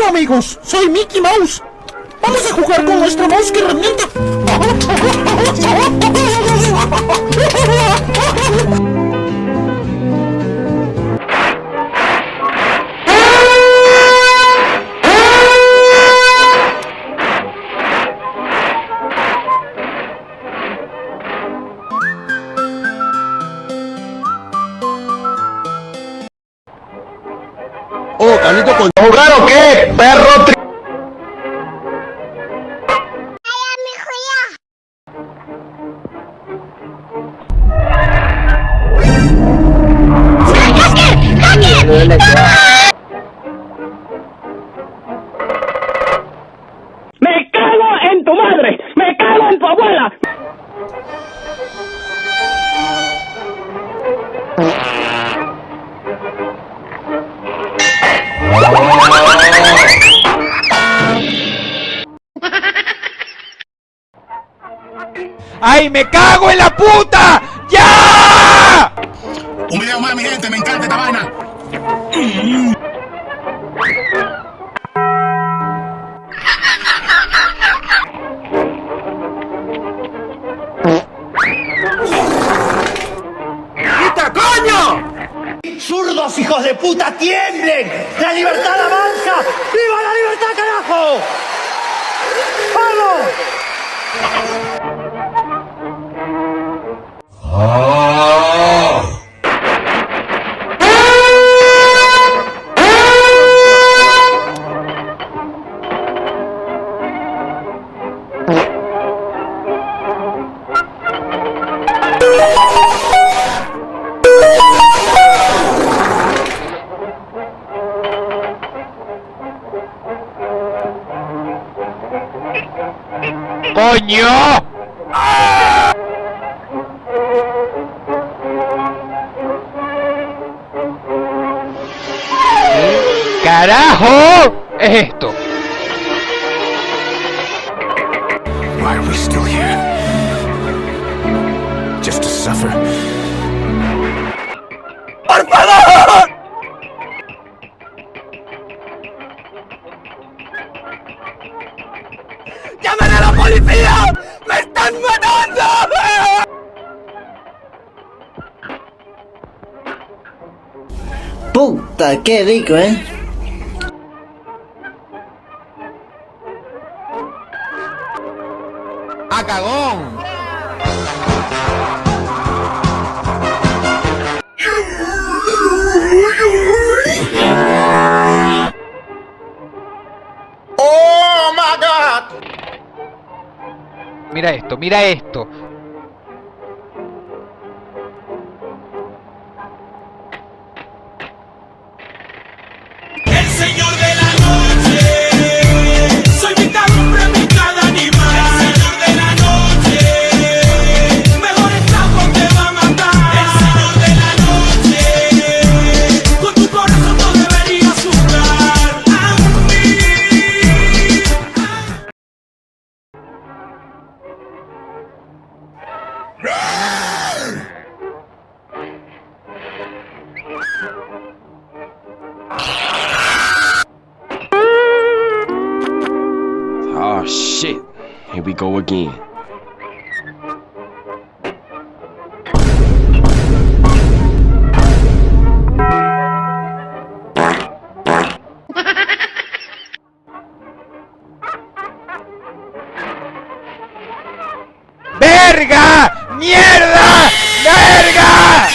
Hola amigos, soy Mickey Mouse. Vamos a jugar con nuestra mouse que revienta. Oh, Carlito, con jugar o qué, perro tri... ¡Me cago en tu madre! ¡Me cago en tu abuela! ¡Ay, me cago en la puta! ¡Ya! Un video más, mi gente, me encanta esta vaina. ¡Quita, coño! ¡Zurdos, hijos de puta, tiemblen! ¡La libertad avanza! ¡Viva la libertad, carajo! ¡Vamos! ¡Coño! ¿Qué carajo es esto? Why are we still here? Just to suffer. ¡Por favor! ¡Llamen a la policía! ¡Me están matando! Puta, qué rico, ¿eh? ¡A cagón! ¡Oh, my God! Mira esto, mira esto. El señor de la noche, soy mitad hombre, mitad animal. El señor de la noche, mejores trapos te va a matar. El señor de la noche, con tu corazón no deberías jugar a mí. Oh shit, here we go again. ¡Verga! ¡Mierda! ¡Verga!